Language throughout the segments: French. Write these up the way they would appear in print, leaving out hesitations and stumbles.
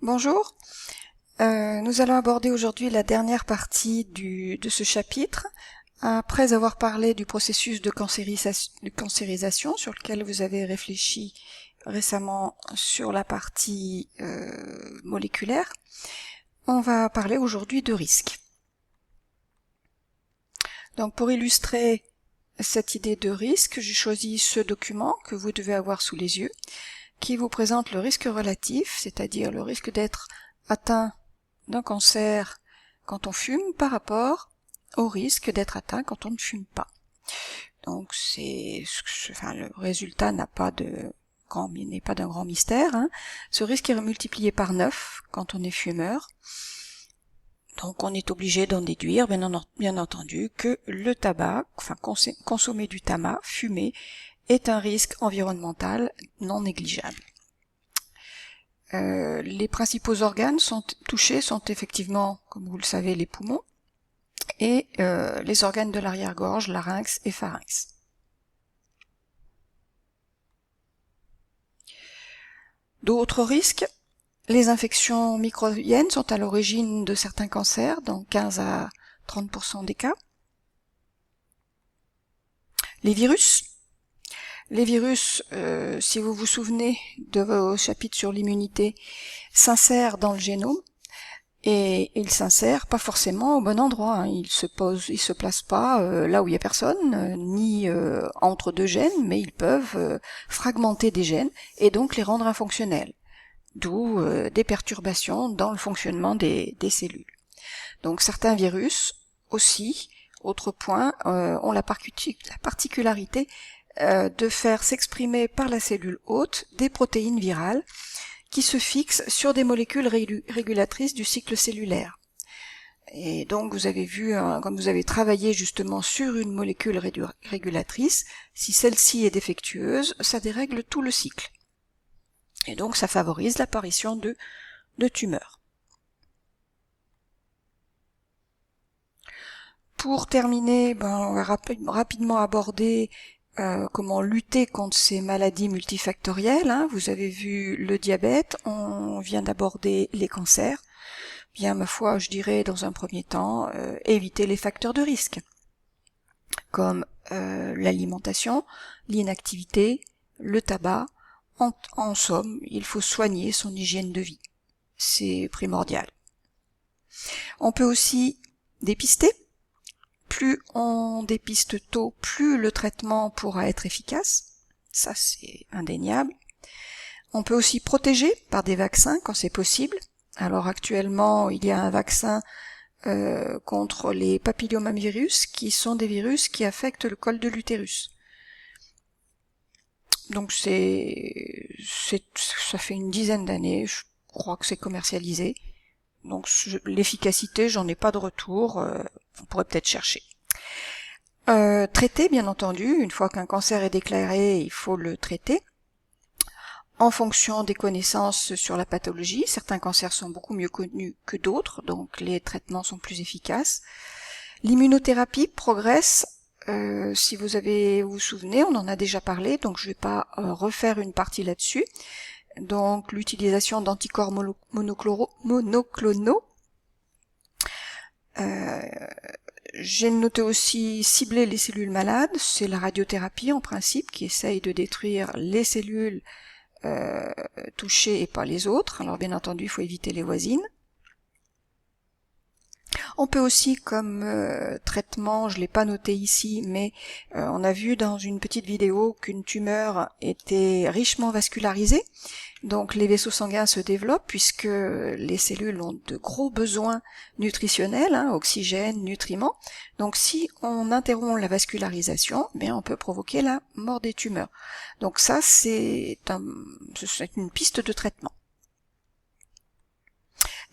Bonjour, nous allons aborder aujourd'hui la dernière partie de ce chapitre. Après avoir parlé du processus de cancérisation sur lequel vous avez réfléchi récemment sur la partie moléculaire, on va parler aujourd'hui de risque. Donc pour illustrer cette idée de risque, j'ai choisi ce document que vous devez avoir sous les yeux, qui vous présente le risque relatif, c'est-à-dire le risque d'être atteint d'un cancer quand on fume par rapport au risque d'être atteint quand on ne fume pas. Donc le résultat n'est pas d'un grand mystère. Ce risque est multiplié par 9 quand on est fumeur. Donc on est obligé d'en déduire, bien entendu, que le tabac, consommer du tabac, fumer, est un risque environnemental non négligeable. Les principaux organes touchés sont effectivement, comme vous le savez, les poumons et les organes de l'arrière-gorge, larynx et pharynx. D'autres risques, les infections microbiennes sont à l'origine de certains cancers, dans 15 à 30% des cas. Les virus, si vous vous souvenez de vos chapitres sur l'immunité, s'insèrent dans le génome et ils s'insèrent pas forcément au bon endroit. Ils se placent pas là où il y a personne, ni entre deux gènes, mais ils peuvent fragmenter des gènes et donc les rendre infonctionnels. D'où des perturbations dans le fonctionnement des cellules. Donc certains virus aussi, autre point, ont la particularité de faire s'exprimer par la cellule hôte des protéines virales qui se fixent sur des molécules régulatrices du cycle cellulaire. Et donc vous avez vu, comme vous avez travaillé justement sur une molécule régulatrice, si celle-ci est défectueuse, ça dérègle tout le cycle. Et donc ça favorise l'apparition de tumeurs. Pour terminer, on va rapidement aborder comment lutter contre ces maladies multifactorielles. Vous avez vu le diabète, on vient d'aborder les cancers. Bien, ma foi, je dirais dans un premier temps, éviter les facteurs de risque, comme l'alimentation, l'inactivité, le tabac. En somme, il faut soigner son hygiène de vie. C'est primordial. On peut aussi dépister. Plus on dépiste tôt, plus le traitement pourra être efficace. Ça, c'est indéniable. On peut aussi protéger par des vaccins quand c'est possible. Alors actuellement, il y a un vaccin contre les papillomavirus qui sont des virus qui affectent le col de l'utérus. Donc ça fait une dizaine d'années, je crois que c'est commercialisé. Donc l'efficacité, j'en ai pas de retour, on pourrait peut-être chercher. Traiter, bien entendu, une fois qu'un cancer est déclaré, il faut le traiter. En fonction des connaissances sur la pathologie, certains cancers sont beaucoup mieux connus que d'autres, donc les traitements sont plus efficaces. L'immunothérapie progresse. Si vous vous souvenez, on en a déjà parlé, donc je ne vais pas refaire une partie là-dessus. Donc l'utilisation d'anticorps monoclonaux. J'ai noté aussi cibler les cellules malades, c'est la radiothérapie en principe qui essaye de détruire les cellules touchées et pas les autres. Alors bien entendu, il faut éviter les voisines. On peut aussi, comme traitement, je ne l'ai pas noté ici, mais on a vu dans une petite vidéo qu'une tumeur était richement vascularisée. Donc les vaisseaux sanguins se développent puisque les cellules ont de gros besoins nutritionnels, oxygène, nutriments. Donc si on interrompt la vascularisation, on peut provoquer la mort des tumeurs. Donc ça, c'est une piste de traitement.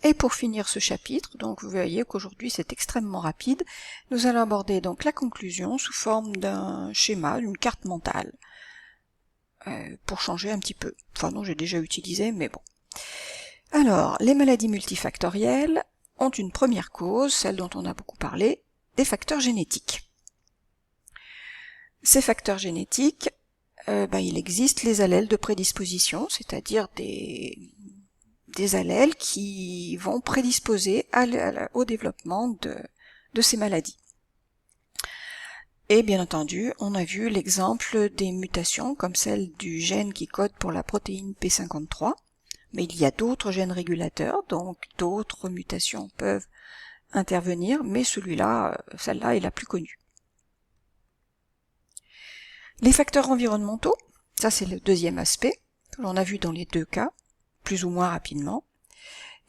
Et pour finir ce chapitre, donc vous voyez qu'aujourd'hui c'est extrêmement rapide, nous allons aborder donc la conclusion sous forme d'un schéma, d'une carte mentale, pour changer un petit peu. Enfin non, j'ai déjà utilisé, mais bon. Alors, les maladies multifactorielles ont une première cause, celle dont on a beaucoup parlé, des facteurs génétiques. Ces facteurs génétiques, il existe les allèles de prédisposition, c'est-à-dire des des allèles qui vont prédisposer au développement de ces maladies. Et bien entendu, on a vu l'exemple des mutations comme celle du gène qui code pour la protéine P53, mais il y a d'autres gènes régulateurs, donc d'autres mutations peuvent intervenir, mais celle-là est la plus connue. Les facteurs environnementaux, ça c'est le deuxième aspect, que l'on a vu dans les deux cas, plus ou moins rapidement.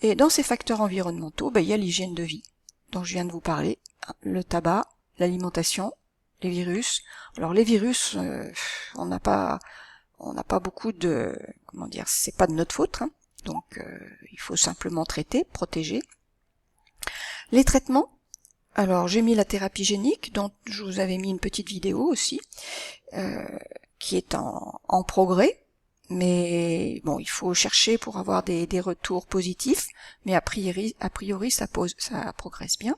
Et dans ces facteurs environnementaux, il y a l'hygiène de vie, dont je viens de vous parler, le tabac, l'alimentation, les virus. Alors les virus, on n'a pas beaucoup de, c'est pas de notre faute, hein, donc il faut simplement traiter, protéger. Les traitements, alors j'ai mis la thérapie génique, dont je vous avais mis une petite vidéo aussi, qui est en progrès, mais bon, il faut chercher pour avoir des retours positifs, mais a priori ça progresse bien.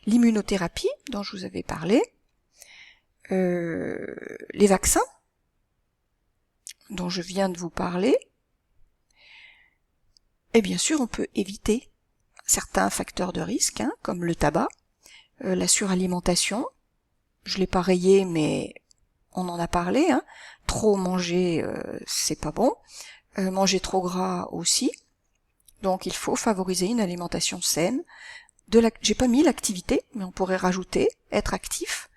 L'immunothérapie, dont je vous avais parlé, les vaccins, dont je viens de vous parler, et bien sûr on peut éviter certains facteurs de risque, hein, comme le tabac, la suralimentation, je l'ai pas rayé mais on en a parlé, hein. Trop manger c'est pas bon, manger trop gras aussi, donc il faut favoriser une alimentation saine. J'ai pas mis l'activité, mais on pourrait rajouter être actif.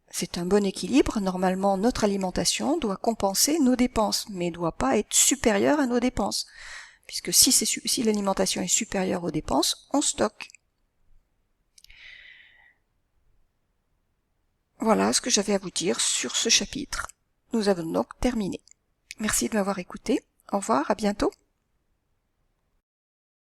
C'est un bon équilibre. Normalement, notre alimentation doit compenser nos dépenses, mais doit pas être supérieure à nos dépenses. Puisque si l'alimentation est supérieure aux dépenses, on stocke. Voilà ce que j'avais à vous dire sur ce chapitre. Nous avons donc terminé. Merci de m'avoir écouté. Au revoir, à bientôt.